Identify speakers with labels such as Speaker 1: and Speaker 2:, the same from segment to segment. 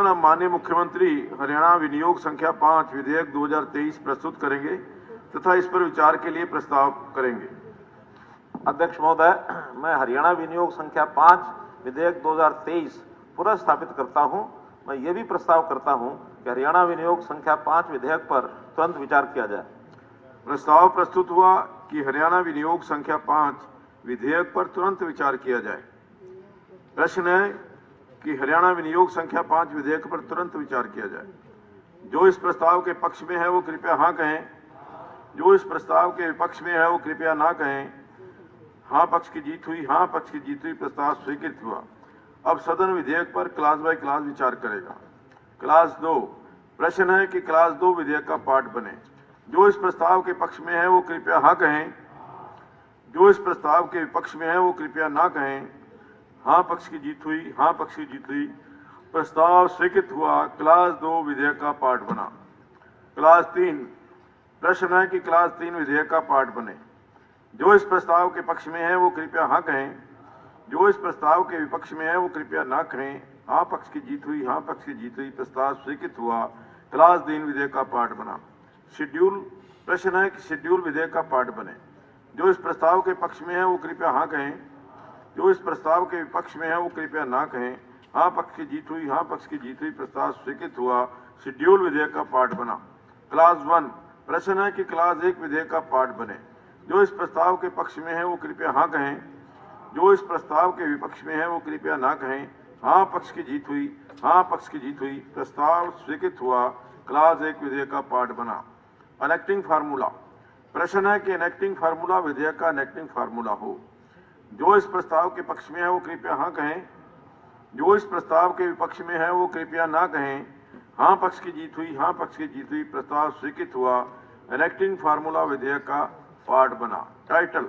Speaker 1: दर्शकगण, अब माननीय मुख्यमंत्री हरियाणा विनियोग संख्या 5 विधेयक 2023 प्रस्तुत करेंगे तथा इस पर विचार के लिए प्रस्ताव करेंगे।
Speaker 2: अध्यक्ष महोदय, मैं हरियाणा विनियोग संख्या 5 विधेयक 2023 पुनः स्थापित करता हूं। मैं ये भी प्रस्ताव करता हूं कि हरियाणा विनियोग संख्या 5 विधेयक पर तुरंत विचार किया जाए।
Speaker 1: प्रस्ताव प्रस्तुत हुआ कि हरियाणा विनियोग संख्या 5 विधेयक पर तुरंत विचार किया जाए। प्रश्न है कि हरियाणा विनियोग संख्या 5 विधेयक पर तुरंत विचार किया जाए। जो इस प्रस्ताव के पक्ष में है वो कृपया हाँ कहें। जो इस प्रस्ताव के विपक्ष में है वो कृपया ना कहें। हाँ पक्ष की जीत हुई, हाँ पक्ष की जीत हुई, प्रस्ताव स्वीकृत हुआ। अब सदन विधेयक पर क्लास बाय क्लास विचार करेगा। क्लास 2, प्रश्न है कि क्लास 2 विधेयक का पार्ट बने। जो इस प्रस्ताव के पक्ष में है वो कृपया हाँ कहें। जो इस प्रस्ताव के विपक्ष में है वो कृपया ना कहें। हाँ पक्ष की जीत हुई, हाँ पक्ष की जीत हुई, प्रस्ताव स्वीकृत हुआ। क्लास 2 विधेयक का पार्ट बना। क्लास 3, प्रश्न है कि क्लास 3 विधेयक का पार्ट बने। जो इस प्रस्ताव के पक्ष में है वो कृपया हाँ कहें। जो इस प्रस्ताव के विपक्ष में है वो कृपया ना कहें। हाँ पक्ष की जीत हुई, हाँ पक्ष की जीत हुई, प्रस्ताव स्वीकृत हुआ। क्लास 3 विधेयक का पार्ट बना। शेड्यूल, प्रश्न है कि शेड्यूल विधेयक का पार्ट बने। जो इस प्रस्ताव के पक्ष में है वो कृपया हाँ कहें। जो इस प्रस्ताव के विपक्ष में है वो कृपया ना कहें। हाँ पक्ष की जीत हुई, हाँ पक्ष की जीत हुई, प्रस्ताव स्वीकृत हुआ। शेड्यूल विधेयक का पार्ट बना। क्लास 1, प्रश्न है कि क्लास 1 विधेयक का पार्ट बने। जो इस प्रस्ताव के पक्ष में है वो कृपया हाँ कहें। जो इस प्रस्ताव के विपक्ष में है वो कृपया ना कहें। हाँ पक्ष की जीत हुई, हाँ पक्ष की जीत हुई, प्रस्ताव स्वीकृत हुआ। क्लास 1 विधेयक का पार्ट बना। एनेक्टिंग फार्मूला, प्रश्न है कि एनेक्टिंग फार्मूला विधेयक का एनेक्टिंग फार्मूला हो। जो इस प्रस्ताव के पक्ष में है वो कृपया हाँ कहें। जो इस प्रस्ताव के विपक्ष में है वो कृपया ना कहें। हाँ पक्ष की जीत हुई, हाँ पक्ष की जीत हुई, प्रस्ताव स्वीकृत हुआ। एनेक्टिंग फार्मूला विधेयक का पार्ट बना। टाइटल,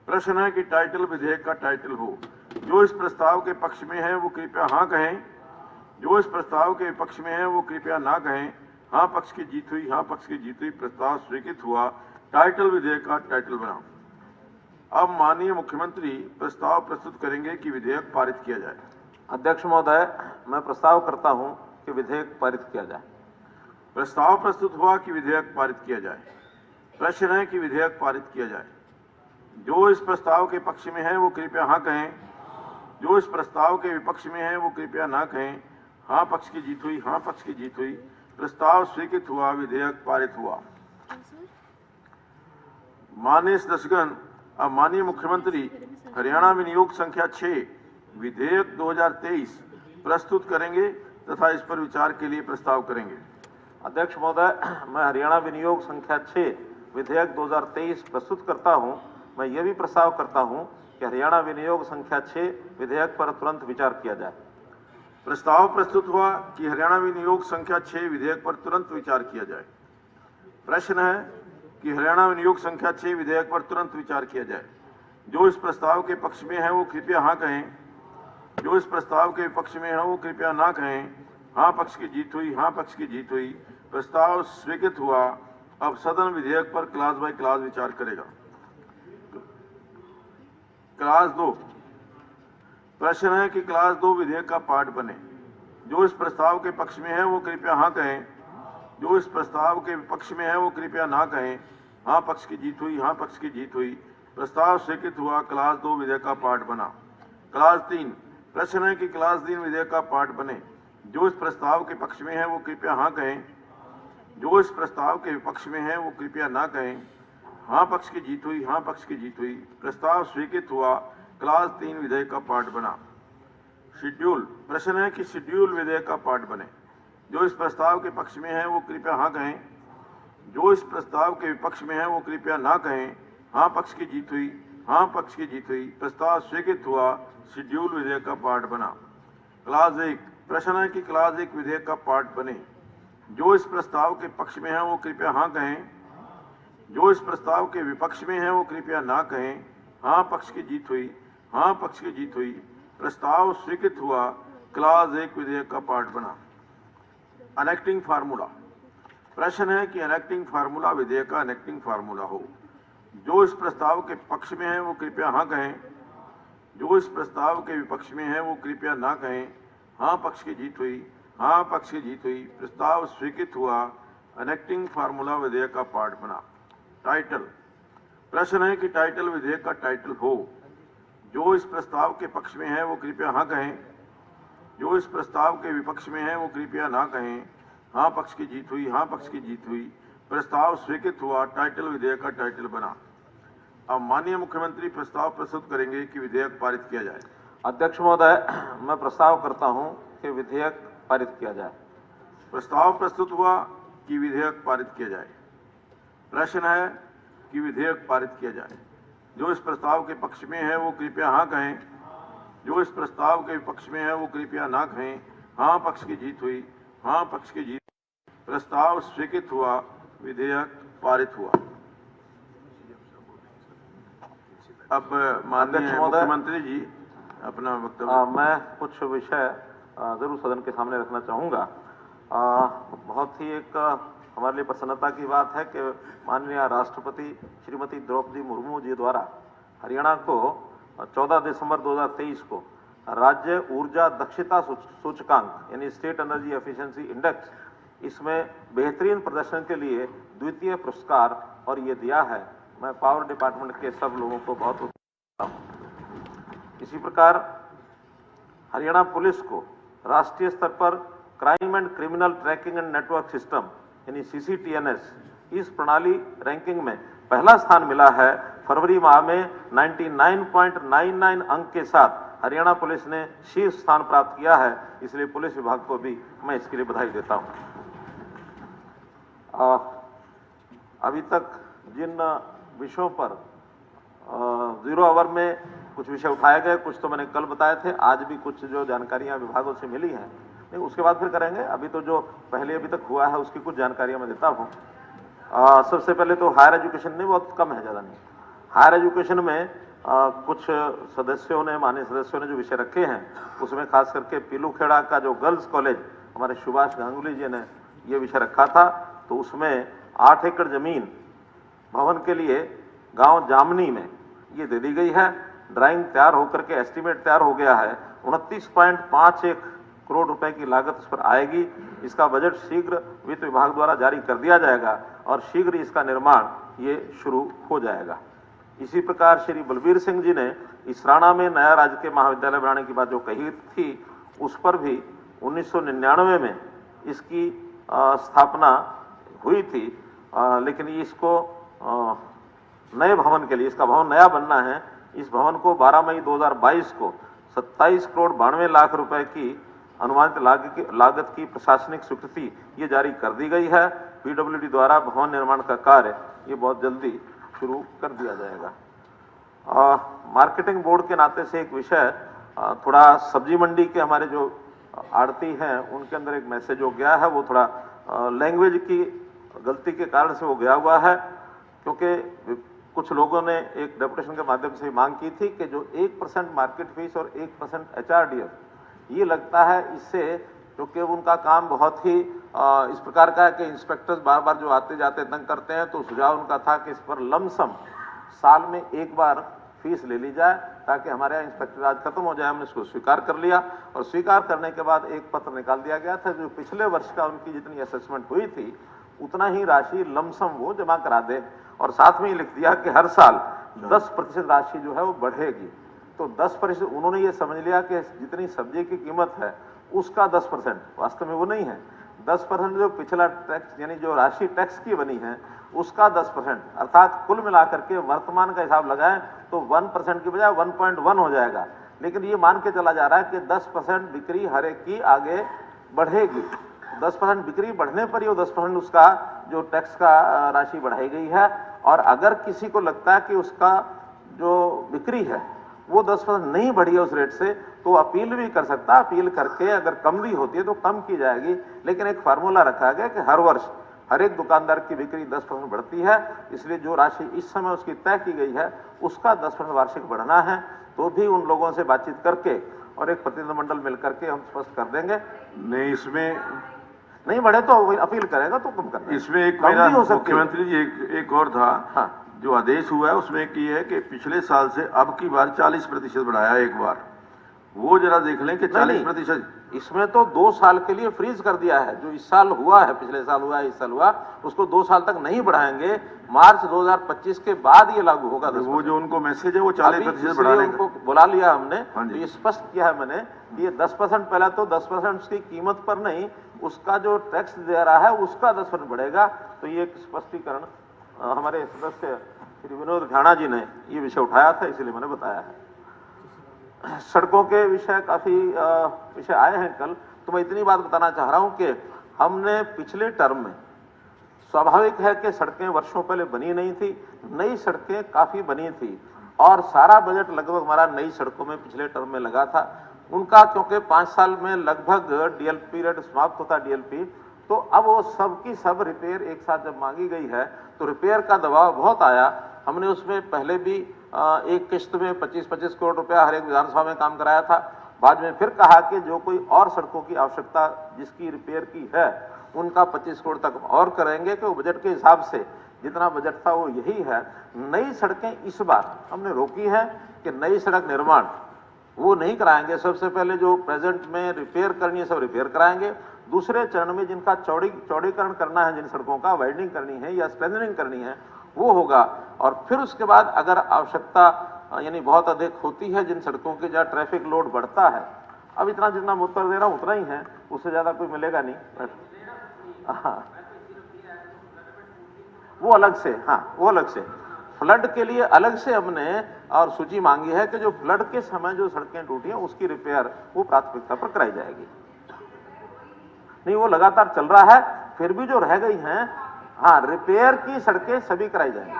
Speaker 1: प्रश्न है कि टाइटल विधेयक का टाइटल हो। जो इस प्रस्ताव के पक्ष में है वो कृपया हाँ कहें। जो इस प्रस्ताव के विपक्ष में है वो कृपया ना कहें। हाँ पक्ष की जीत हुई, हाँ पक्ष की जीत हुई, प्रस्ताव स्वीकृत हुआ। टाइटल विधेयक का टाइटल बना। अब माननीय मुख्यमंत्री प्रस्ताव प्रस्तुत करेंगे कि विधेयक पारित किया जाए।
Speaker 2: अध्यक्ष महोदय, मैं प्रस्ताव करता हूं कि विधेयक पारित किया जाए।
Speaker 1: प्रस्ताव प्रस्तुत हुआ कि विधेयक पारित किया जाए। प्रश्न है कि विधेयक पारित किया जाए। जो इस प्रस्ताव के पक्ष में है वो कृपया हाँ कहें। जो इस प्रस्ताव के विपक्ष में है वो कृपया ना कहें। हाँ पक्ष की जीत हुई, हाँ पक्ष की जीत हुई, प्रस्ताव स्वीकृत हुआ। विधेयक पारित हुआ। माननीय सदस्यगण, अब माननीय मुख्यमंत्री हरियाणा विनियोग संख्या 6 विधेयक 2023 प्रस्तुत करेंगे तथा इस पर विचार के लिए प्रस्ताव करेंगे।
Speaker 2: अध्यक्ष महोदय, मैं हरियाणा विनियोग संख्या 6 विधेयक 2023 प्रस्तुत करता हूं। मैं ये भी प्रस्ताव करता हूं कि हरियाणा विनियोग संख्या 6 विधेयक पर तुरंत विचार किया जाए।
Speaker 1: प्रस्ताव प्रस्तुत हुआ कि हरियाणा विनियोग संख्या 6 विधेयक पर तुरंत विचार किया जाए। प्रश्न है कि हरियाणा विनियोग संख्या 6 विधेयक पर तुरंत विचार किया जाए। जो इस प्रस्ताव के पक्ष में है वो कृपया हाँ कहें। जो इस प्रस्ताव के विपक्ष में है वो कृपया ना कहें। हाँ पक्ष की जीत हुई, हाँ पक्ष की जीत हुई, प्रस्ताव स्वीकृत हुआ। अब सदन विधेयक पर क्लास बाय क्लास विचार करेगा। क्लास 2, प्रश्न है कि क्लास 2 विधेयक का पार्ट बने। जो इस प्रस्ताव के पक्ष में है वो कृपया हाँ कहें। जो इस प्रस्ताव के विपक्ष में है वो कृपया ना कहें। हाँ पक्ष की जीत हुई, हाँ पक्ष की जीत हुई, प्रस्ताव स्वीकृत हुआ। क्लास 2 विधेयक का पार्ट बना। क्लास 3, प्रश्न है कि क्लास 3 विधेयक का पार्ट बने। जो इस प्रस्ताव के पक्ष में है वो कृपया हाँ कहें। जो इस प्रस्ताव के विपक्ष में है वो कृपया ना कहें। हाँ पक्ष की जीत हुई, हाँ पक्ष की जीत हुई, प्रस्ताव स्वीकृत हुआ। क्लास 3 विधेयक का पार्ट बना। शेड्यूल, प्रश्न है कि शेड्यूल विधेयक का पार्ट बने। जो इस प्रस्ताव के पक्ष में है वो कृपया हाँ कहें। जो इस प्रस्ताव के विपक्ष में है वो कृपया ना कहें। हाँ पक्ष की जीत हुई, हाँ पक्ष की जीत हुई, प्रस्ताव स्वीकृत हुआ। शेड्यूल विधेयक का पार्ट बना। क्लास 1, प्रश्न है कि क्लास 1 विधेयक का पार्ट बने। जो इस प्रस्ताव के पक्ष में है वो कृपया हाँ कहें। जो इस प्रस्ताव के विपक्ष में है वो कृपया ना कहें। हाँ पक्ष की जीत हुई, हाँ पक्ष की जीत हुई, प्रस्ताव स्वीकृत हुआ। क्लास 1 विधेयक का पार्ट बना। एनेक्टिंग फार्मूला, प्रश्न है कि एनेक्टिंग फार्मूला विधेयक का एनेक्टिंग फार्मूला हो। जो इस प्रस्ताव के पक्ष में है वो कृपया हाँ कहें। जो इस प्रस्ताव के विपक्ष में है वो कृपया ना कहें। हाँ पक्ष की जीत हुई, हाँ पक्ष की जीत हुई। प्रस्ताव स्वीकृत हुआ। एनेक्टिंग फार्मूला विधेयक का पार्ट बना। टाइटल। प्रश्न है कि टाइटल विधेयक का टाइटल हो। जो इस प्रस्ताव के पक्ष में है वो कृपया हाँ कहें। जो इस प्रस्ताव के विपक्ष में है वो कृपया ना कहें। हाँ पक्ष की जीत हुई। हाँ पक्ष की जीत हुई। प्रस्ताव स्वीकृत हुआ। टाइटल विधेयक का टाइटल बना। अब माननीय मुख्यमंत्री प्रस्ताव प्रस्तुत करेंगे कि विधेयक पारित किया जाए।
Speaker 2: अध्यक्ष महोदय, मैं प्रस्ताव करता हूं कि विधेयक पारित किया जाए।
Speaker 1: प्रस्ताव प्रस्तुत हुआ कि विधेयक पारित किया जाए। प्रश्न है कि विधेयक पारित किया जाए। जो इस प्रस्ताव के पक्ष में है वो कृपया हाँ कहें। जो इस प्रस्ताव के विपक्ष में है वो कृपया ना कहें। हाँ पक्ष की जीत हुई। हाँ पक्ष की जीत। प्रस्ताव स्वीकृत हुआ। विधेयक पारित हुआ। अब माननीय मुख्यमंत्री जी अपना वक्तव्य।
Speaker 2: मैं कुछ विषय जरूर सदन के सामने रखना चाहूंगा। बहुत ही एक हमारे लिए प्रसन्नता की बात है कि माननीय राष्ट्रपति श्रीमती द्रौपदी मुर्मू जी द्वारा हरियाणा को 14 दिसंबर 2023 को राज्य ऊर्जा दक्षता सूचकांक यानी स्टेट एनर्जी एफिशिएंसी इंडेक्स, इसमें बेहतरीन प्रदर्शन के लिए द्वितीय पुरस्कार और ये दिया है। मैं पावर डिपार्टमेंट के सब लोगों को बहुत करता हूं। इसी प्रकार हरियाणा पुलिस को राष्ट्रीय स्तर पर crime and criminal tracking and network system यानी CCTNS इस प्रणाली रैंकिंग में पहला स्थान मिला है। फरवरी माह में 99.99 अंक के साथ हरियाणा पुलिस ने शीर्ष स्थान प्राप्त किया है। इसलिए पुलिस विभाग को भी मैं इसके लिए बधाई देता हूं। अभी तक जिन विषयों पर 0 आवर में कुछ विषय उठाए गए, कुछ तो मैंने कल बताए थे, आज भी कुछ जो जानकारियां विभागों से मिली हैं, नहीं उसके बाद फिर करेंगे। अभी तो जो पहले अभी तक हुआ है उसकी कुछ जानकारियां मैं देता हूं। सबसे पहले तो हायर एजुकेशन नहीं, बहुत कम है, ज्यादा नहीं। हायर एजुकेशन में कुछ सदस्यों ने, माननीय सदस्यों ने जो विषय रखे हैं उसमें खास करके पीलूखेड़ा का जो गर्ल्स कॉलेज हमारे सुभाष गांगुली जी ने ये विषय रखा था, तो उसमें 8 एकड़ जमीन भवन के लिए गांव जामनी में ये दे दी गई है। ड्राइंग तैयार होकर के एस्टीमेट तैयार हो गया है। 29.51 करोड़ रुपए की लागत इस पर आएगी। इसका बजट शीघ्र वित्त विभाग द्वारा जारी कर दिया जाएगा और शीघ्र इसका निर्माण ये शुरू हो जाएगा। इसी प्रकार श्री बलबीर सिंह जी ने इसराना में नया राजकीय महाविद्यालय बनाने की बात जो कही थी, उस पर भी 1999 में इसकी स्थापना हुई थी, लेकिन इसको नए भवन के लिए, इसका भवन नया बनना है। इस भवन को 12 मई 2022 को 27 करोड़ 92 लाख रुपए की अनुमानित लागत की प्रशासनिक स्वीकृति ये जारी कर दी गई है। PWD द्वारा भवन निर्माण का कार्य ये बहुत जल्दी शुरू कर दिया जाएगा। मार्केटिंग बोर्ड के नाते से एक विषय, थोड़ा सब्जी मंडी के हमारे जो आड़ती हैं उनके अंदर एक मैसेज हो गया है, वो थोड़ा लैंग्वेज की गलती के कारण से वो गया हुआ है, क्योंकि कुछ लोगों ने एक डेपुटेशन के माध्यम से मांग की थी कि जो 1% मार्केट फीस और 1% HRDF, ये लगता है इससे, क्योंकि उनका काम बहुत ही इस प्रकार का है कि इंस्पेक्टर्स बार बार जो आते जाते तंग करते हैं, तो सुझाव उनका था कि इस पर लमसम साल में एक बार फीस ले ली जाए ताकि हमारे यहाँ इंस्पेक्टर राज खत्म हो जाए। हमने इसको स्वीकार कर लिया और स्वीकार करने के बाद एक पत्र निकाल दिया गया था, जो पिछले वर्ष का उनकी जितनी असेसमेंट हुई थी उतना ही राशि लमसम वो जमा करा दे, और साथ में ही लिख दिया कि हर साल 10% राशि जो है वो बढ़ेगी। तो 10% उन्होंने ये समझ लिया कि जितनी सब्जी की कीमत है उसका 10%, वास्तव में वो नहीं है। 10% जो पिछला टैक्स यानी जो राशि टैक्स की बनी है उसका 10%, अर्थात कुल मिलाकर के वर्तमान का हिसाब लगाएं तो 1% की बजाय 1.1 हो जाएगा। लेकिन ये मान के चला जा रहा है कि 10% बिक्री हर एक की आगे बढ़ेगी। 10% बिक्री बढ़ने पर ही वो 10% उसका जो टैक्स का राशि बढ़ाई गई है। और अगर किसी को लगता है कि उसका जो बिक्री है वो 10% नहीं बढ़ी है उस रेट से, तो अपील भी कर सकता है। अपील करके अगर कम भी होती है तो कम की जाएगी। लेकिन एक फार्मूला रखा गया कि हर वर्ष हर एक दुकानदार की बिक्री 10% बढ़ती है, इसलिए जो राशि इस समय उसकी तय की गई है उसका 10% वार्षिक बढ़ना है। तो भी उन लोगों से बातचीत करके और एक प्रतिनिधिमंडल मिलकर के हम स्पष्ट कर देंगे।
Speaker 1: नहीं, इसमें
Speaker 2: नहीं बढ़े तो अपील करेगा तो कम करना।
Speaker 1: इसमें एक मेरा मुख्यमंत्री जी एक और था। हाँ। जो आदेश हुआ है उसमें की है कि पिछले साल से अब की बार 40% बढ़ाया एक बार, वो जरा देख लें कि
Speaker 2: नहीं,
Speaker 1: 40%।
Speaker 2: इसमें तो 2 साल के लिए फ्रीज कर दिया है। जो इस साल हुआ है, पिछले साल हुआ है, इस साल हुआ, उसको 2 साल तक नहीं बढ़ाएंगे। मार्च 2025 के बाद ये लागू होगा।
Speaker 1: वो जो उनको मैसेज है वो 40% बढ़ाने का।
Speaker 2: उनको बुला लिया हमने,
Speaker 1: हाँ
Speaker 2: तो
Speaker 1: जी।
Speaker 2: ये स्पष्ट किया है मैंने कि ये 10% पहला तो 10% उसकी कीमत पर नहीं, उसका जो टैक्स दे रहा है उसका 10% बढ़ेगा। तो ये एक स्पष्टीकरण हमारे सदस्य श्री विनोद झाणा जी ने ये विषय उठाया था, इसलिए मैंने बताया है। सड़कों के विषय काफी विषय आए हैं कल, तो मैं इतनी बात बताना चाह रहा हूं कि हमने पिछले टर्म में, स्वाभाविक है कि सड़कें वर्षों पहले बनी नहीं थी, नई सड़कें काफी बनी थी और सारा बजट लगभग हमारा नई सड़कों में पिछले टर्म में लगा था। उनका क्योंकि 5 साल में लगभग डीएल पीरियड समाप्त होता डीएलपी, तो अब वो सब की सब रिपेयर एक साथ जब मांगी गई है तो रिपेयर का दबाव बहुत आया। हमने उसमें पहले भी एक किश्त में 25-25 करोड़ रुपया हर एक विधानसभा में काम कराया था। बाद में फिर कहा कि जो कोई और सड़कों की आवश्यकता जिसकी रिपेयर की है उनका 25 करोड़ तक और करेंगे, कि वो बजट के हिसाब से जितना बजट था वो यही है। नई सड़कें इस बार हमने रोकी है कि नई सड़क निर्माण वो नहीं कराएंगे। सबसे पहले जो प्रेजेंट में रिपेयर करनी है सब रिपेयर कराएंगे। दूसरे चरण में जिनका चौड़ीकरण करना है, जिन सड़कों का वाइडनिंग करनी है या स्ट्रेंथनिंग करनी है, वो होगा। और फिर उसके बाद अगर आवश्यकता यानी बहुत अधिक होती है, जिन सड़कों के जहाँ ट्रैफिक लोड बढ़ता है, अब इतना जितना मैं उत्तर दे रहा हूं उतना ही है, उससे ज्यादा कोई मिलेगा नहीं। हाँ, वो अलग से, हाँ वो अलग से फ्लड के लिए अलग से हमने और सूची मांगी है कि जो फ्लड के समय जो सड़कें टूटी हैं उसकी रिपेयर वो प्राथमिकता पर कराई जाएगी। नहीं, वो लगातार चल रहा है। फिर भी जो रह गई हैं, हाँ, रिपेयर की सड़कें सभी कराई जाएंगी।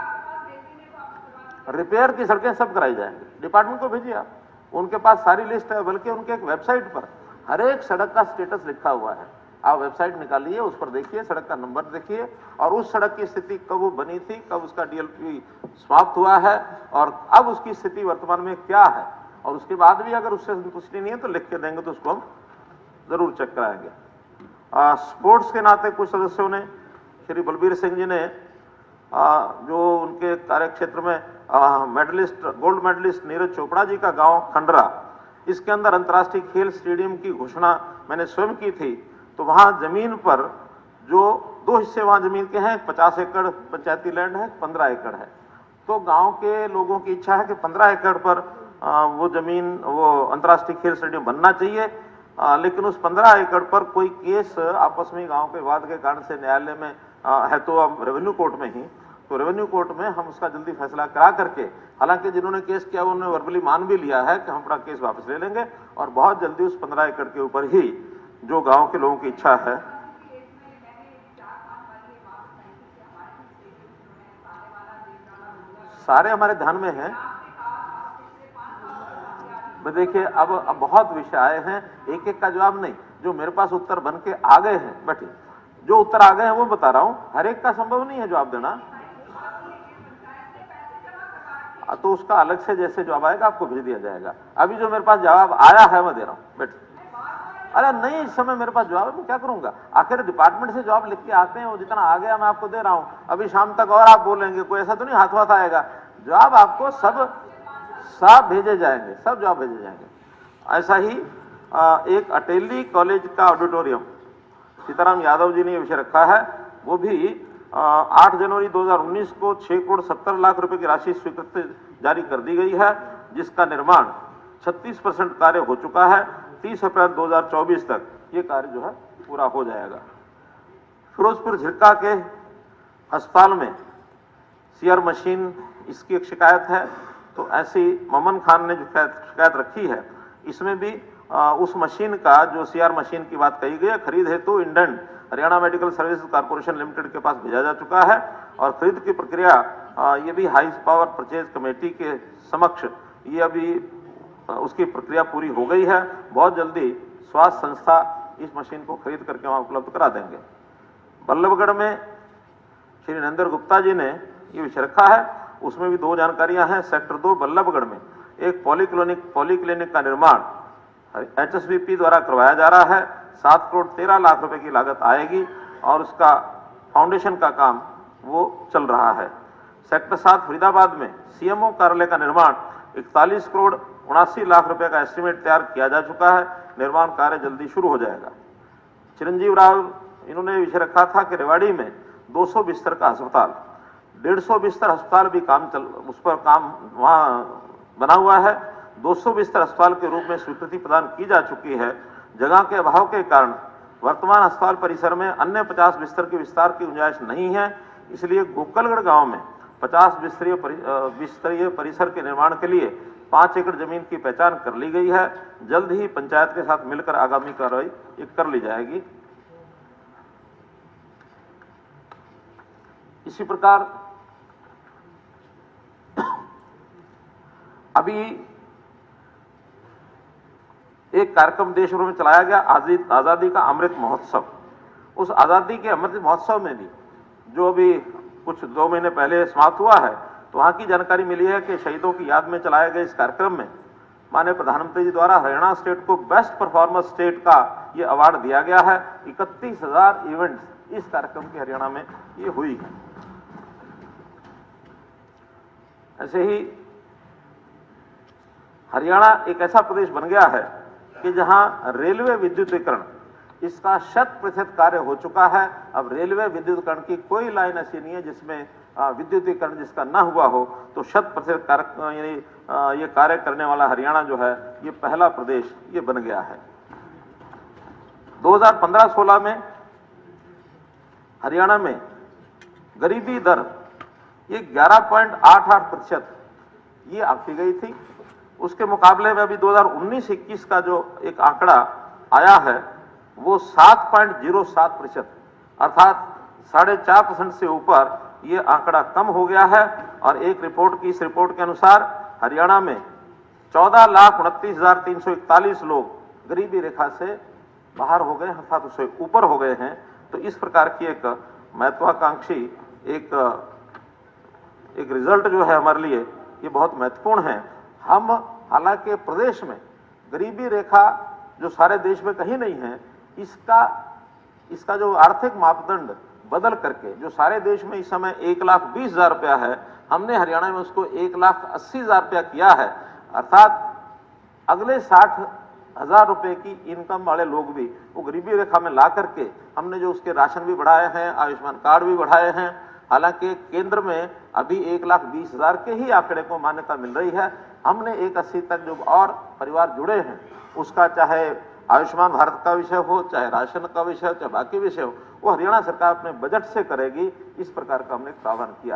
Speaker 2: रिपेयर की सड़कें सब कराई जाएंगी। डिपार्टमेंट को भेजिए आप, उनके पास सारी लिस्ट है, बल्कि उनके एक वेबसाइट पर हर एक सड़क का स्टेटस लिखा हुआ है। आप वेबसाइट निकालिए, उस पर देखिए, सड़क का नंबर देखिए और उस सड़क की स्थिति कब वो बनी थी, कब उसका डीएलपी समाप्त हुआ है और अब उसकी स्थिति वर्तमान में क्या है। और उसके बाद भी अगर उससे संतुष्टि नहीं है तो लिख के देंगे, तो उसको हम जरूर चेक कराएंगे। स्पोर्ट्स के नाते कुछ सदस्यों ने, श्री बलबीर सिंह जी ने, जो उनके कार्यक्षेत्र में medallist, gold medallist Neeraj Chopra ji का गांव खंडरा, इसके अंदर अंतर्राष्ट्रीय खेल स्टेडियम की घोषणा मैंने स्वयं की थी। तो वहां जमीन पर जो 2 हिस्से वहां जमीन के हैं, 50 एकड़ पंचायती लैंड है, 15 एकड़ है। तो गांव के लोगों की इच्छा है कि 15 एकड़ पर वो जमीन, वो अंतर्राष्ट्रीय खेल स्टेडियम बनना चाहिए। लेकिन उस 15 एकड़ पर कोई केस आपस में गांव के विवाद के कारण से न्यायालय में है, तो अब रेवेन्यू कोर्ट में ही, तो रेवेन्यू कोर्ट में हम उसका जल्दी फैसला करा करके, हालांकि जिन्होंने केस किया उन्होंने वर्बली मान भी लिया है कि हम अपना केस वापस ले लेंगे और बहुत जल्दी उस 15 एकड़ के ऊपर ही जो गांव के लोगों की इच्छा है। सारे हमारे ध्यान में हैं। देखिए, अब बहुत विषय आए हैं, एक एक का जवाब नहीं। जो मेरे पास उत्तर बन के आ गए हैं, बैठिए, जो उत्तर आ गए हैं वो बता रहा हूं, हर एक का संभव नहीं है जवाब देना। तो उसका अलग से जैसे जवाब आएगा आपको भेज दिया जाएगा। अभी जो मेरे पास जवाब आया है मैं दे रहा हूं, बैठिए। अरे नहीं, इस समय मेरे पास जवाब है, मैं क्या करूंगा? आखिर डिपार्टमेंट से जवाब लिख के आते हैं, वो जितना आ गया मैं आपको दे रहा हूं। अभी शाम तक और आप बोलेंगे, कोई ऐसा तो नहीं हाथ हाथ आएगा। जवाब आपको सब भेजे जाएंगे, सब जवाब भेजे जाएंगे। ऐसा ही एक अटेली कॉलेज का ऑडिटोरियम सीताराम यादव जी ने यह विषय रखा है, वो भी 8 जनवरी 2019 को 6 करोड़ 70 लाख रुपए की राशि स्वीकृति जारी कर दी गई है, जिसका निर्माण 36% कार्य हो चुका है। 30 अप्रैल 2024 तक ये कार्य जो है पूरा हो जाएगा। फिरोजपुर झिरका के अस्पताल में सीआर मशीन, इसकी एक शिकायत है, तो ऐसी मोमन खान ने जो शिकायत रखी है, इसमें भी उस मशीन का, जो सीआर मशीन की बात कही गई है, खरीद हेतु indent Haryana medical services corporation limited के पास भेजा जा चुका है और खरीद की प्रक्रिया ये भी हाई पावर परचेज कमेटी के समक्ष ये अभी उसकी प्रक्रिया पूरी हो गई है। बहुत जल्दी स्वास्थ्य संस्था इस मशीन को खरीद करके वहां उपलब्ध करा देंगे। बल्लभगढ़ में श्री नरेंद्र गुप्ता जी ने ये विषय रखा है, उसमें भी 2 जानकारियां हैं। सेक्टर 2 बल्लभगढ़ में एक पॉलीक्लिनिक का निर्माण एचएसवीपी द्वारा करवाया जा रहा है। 7 करोड़ 13 लाख रुपए की लागत आएगी और उसका फाउंडेशन का काम वो चल रहा है। सेक्टर 7 फरीदाबाद में सीएमओ कार्यालय का निर्माण 41 करोड़ 79 लाख रुपए का एस्टीमेट तैयार किया जा चुका है। निर्माण कार्य जल्दी शुरू हो जाएगा। चिरंजीव राव इन्होंने विषय रखा था कि रेवाड़ी में 200 बिस्तर का अस्पताल, 150 बिस्तर अस्पताल भी उस पर काम वहां बना हुआ है। 200 बिस्तर अस्पताल के रूप में स्वीकृति प्रदान की जा चुकी है। जगह के अभाव के कारण वर्तमान अस्पताल परिसर में अन्य 50 बिस्तर के विस्तार की गुंजाइश नहीं है, इसलिए गोकलगढ़ गांव में 50 बिस्तरीय परिसर के निर्माण के लिए 5 एकड़ जमीन की पहचान कर ली गई है। जल्द ही पंचायत के साथ मिलकर आगामी कार्रवाई कर ली जाएगी। इसी प्रकार अभी एक कार्यक्रम देश भर में चलाया गया, आजादी का अमृत महोत्सव। उस आजादी के अमृत महोत्सव में भी जो अभी कुछ 2 महीने पहले समाप्त हुआ है, तो वहां की जानकारी मिली है कि शहीदों की याद में चलाए गए इस कार्यक्रम में माननीय प्रधानमंत्री जी द्वारा हरियाणा स्टेट को बेस्ट परफॉर्मर स्टेट का ये अवार्ड दिया गया है। 31,000 इवेंट्स इस कार्यक्रम की हरियाणा में ये हुई है। ऐसे ही हरियाणा एक ऐसा प्रदेश बन गया है कि जहां रेलवे विद्युतीकरण इसका 100% कार्य हो चुका है। अब रेलवे विद्युतीकरण की कोई लाइन ऐसी नहीं है जिसमें विद्युतीकरण जिसका ना हुआ हो, तो 100% यानी ये कार्य करने वाला हरियाणा जो है ये पहला प्रदेश ये बन गया है। 2015-16 में हरियाणा में गरीबी दर ये 11.88% ये आंकी गई थी। उसके मुकाबले में अभी 2019-21 का जो एक आंकड़ा आया है वो 7.07%, अर्थात 4.5% से ऊपर ये आंकड़ा कम हो गया है। और एक रिपोर्ट की, इस रिपोर्ट के अनुसार हरियाणा में 14,29,341 लोग गरीबी रेखा से बाहर हो गए, अर्थात उससे ऊपर हो गए हैं। तो इस प्रकार की एक महत्वाकांक्षी एक रिजल्ट जो है हमारे लिए ये बहुत महत्वपूर्ण है। हम हालांकि प्रदेश में गरीबी रेखा जो सारे देश में कहीं नहीं है, इसका जो आर्थिक मापदंड बदल करके जो सारे देश में इस समय 1,20,000 रुपया है, हमने हरियाणा में उसको 1,80,000 रुपया किया है। अर्थात अगले 60,000 रुपए की इनकम वाले लोग भी वो गरीबी रेखा में ला करके हमने जो उसके राशन भी बढ़ाए हैं, आयुष्मान कार्ड भी बढ़ाए हैं। हालांकि केंद्र में अभी 1,20,000 के ही आंकड़े को मान्यता मिल रही है। हमने 1,80 तक जो और परिवार जुड़े हैं, उसका चाहे आयुष्मान भारत का विषय हो, चाहे राशन का विषय हो, चाहे बाकी विषय हो, वो हरियाणा सरकार अपने बजट से करेगी। इस प्रकार का हमने प्रावधान किया।